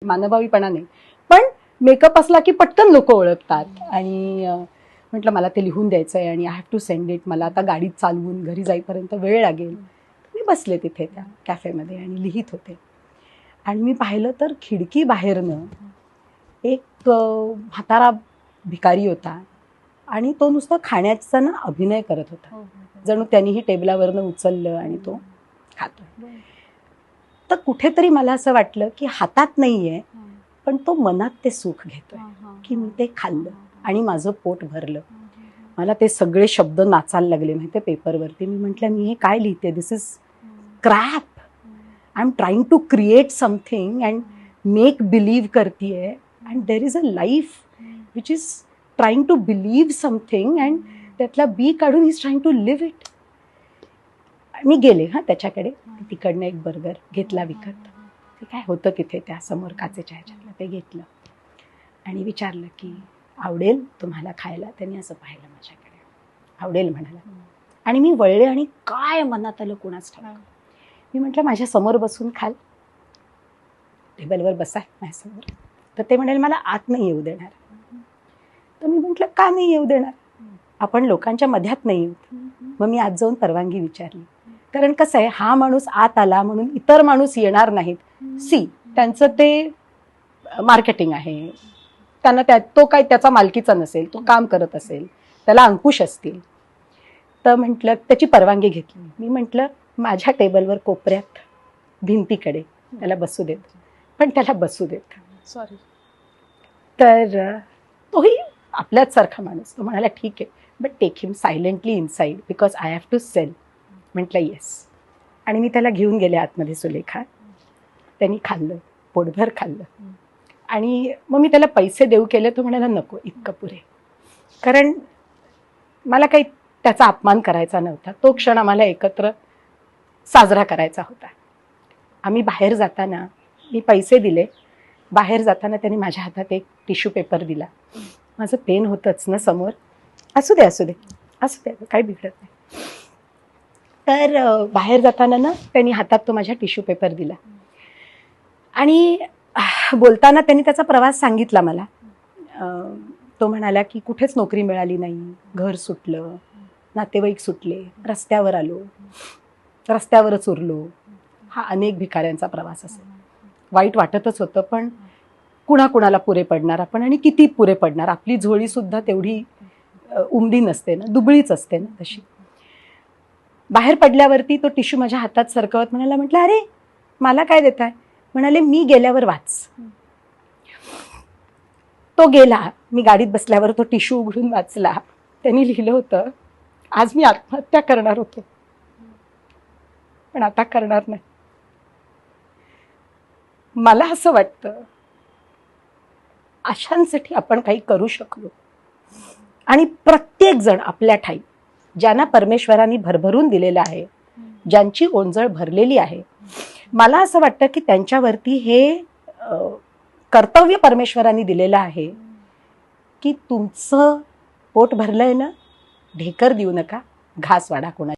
मानभावीपणा नाही, पण मेकअप असला की पटकन लोक ओळखतात. आणि म्हटलं मला ते लिहून द्यायचं आहे आणि I have to send it. मला आता गाडीत चालवून घरी जाईपर्यंत वेळ लागेल. मी बसले तिथे त्या कॅफेमध्ये आणि लिहित होते. आणि मी पाहिलं तर खिडकी बाहेरनं एक म्हातारा भिकारी होता आणि तो नुसतं खाण्याचा ना अभिनय करत होता, जणू त्यांनीही टेबलावरनं उचललं आणि तो खातो. तर कुठेतरी मला असं वाटलं की हातात नाहीये, पण तो मनात ते सुख घेतोय की मी ते खाल्लं आणि माझं पोट भरलं. मला ते सगळे शब्द नाचायला लागले माहिती पेपरवरती. मी म्हटलं मी हे काय लिहिते, this is crap. I am trying to create something and make believe करतीये, and there is a life which is trying to believe something and त्यातला बी काढून he is trying to live it. मी गेले त्याच्याकडे. तिकडनं एक बर्गर घेतला विकत. ते काय होतं तिथे त्या समोर काचेच्या ह्याच्यातलं, ते घेतलं आणि विचारलं की आवडेल तुम्हाला खायला. त्यांनी असं पाहिलं माझ्याकडे, आवडेल म्हणाला. आणि मी वळले आणि काय मनात आलं कोणाच ठाऊक. मी म्हटलं माझ्या समोर बसून खाल, टेबलवर बसा माझ्यासमोर. तर ते म्हणाले मला आत नाही येऊ देणार. तर मी म्हटलं का नाही येऊ देणार, आपण लोकांच्या मध्यात नाही येऊ. मग मी आत जाऊन परवानगी विचारली. कारण कसं आहे, हा माणूस आत आला म्हणून इतर माणूस येणार नाहीत. सी त्यांचं ते मार्केटिंग आहे, त्यांना तो काय त्याचा मालकीचा नसेल, तो काम करत असेल, त्याला अंकुश असतील. तर म्हटलं त्याची परवानगी घेतली. मी म्हटलं माझ्या टेबलवर कोपऱ्यात भिंतीकडे त्याला बसू देत, पण त्याला बसू देत. सॉरी. तर तोही आपल्याच सारखा माणूस. तो म्हणाला ठीक आहे, but take him silently inside because I have to sell. म्हटलं येस. आणि मी त्याला घेऊन गेले आतमध्ये सुलेखा. त्यांनी खाल्लं, पोटभर खाल्लं. आणि मग मी त्याला पैसे देऊ केले. तो म्हणाला नको, इतकं पुरे. कारण मला काही त्याचा अपमान करायचा नव्हता. तो क्षण आम्हाला एकत्र साजरा करायचा होता. आम्ही बाहेर जाताना मी पैसे दिले. बाहेर जाताना त्यांनी माझ्या हातात एक टिश्यू पेपर दिला. माझं पेन होतंच ना समोर. असू दे असू दे असू दे, काही बिघडत नाही. तर बाहेर जाताना ना त्यांनी हातात तो माझ्या टिश्यू पेपर दिला. आणि बोलताना त्यांनी त्याचा प्रवास सांगितला मला. तो म्हणाला की कुठेच नोकरी मिळाली नाही, घर सुटलं, नातेवाईक सुटले, रस्त्यावर आलो, रस्त्यावरच उरलो. हा अनेक भिकाऱ्यांचा प्रवास असेल. वाईट वाटतच होतं, पण कुणाकुणाला पुरे पडणार आपण आणि किती पुरे पडणार. आपली झोळीसुद्धा तेवढी उमदी नसते ना, दुबळीच असते ना तशी. बाहेर पडल्यावरती तो टिश्यू माझ्या हातात सरकवत म्हणाला, म्हटलं अरे मला काय देताय. म्हणाले मी गेल्यावर वाच. तो गेला. मी गाडीत बसल्यावर तो टिश्यू उघडून वाचला. त्यांनी लिहिलं होतं आज मी आत्महत्या करणार होतो, पण आता करणार नाही. मला असं वाटतं अशांसाठी आपण काही करू शकलो. आणि प्रत्येक जण आपल्या ठाई ज्यांना परमेश्वरांनी भरभरून दिलेलं आहे, ज्यांची ओंजळ भरलेली आहे, मला असं वाटतं की त्यांच्यावरती हे कर्तव्य परमेश्वरांनी दिलेलं आहे की तुमचं पोट भरलंय ना, ढेकर देऊ नका, घास वाढा कोणा.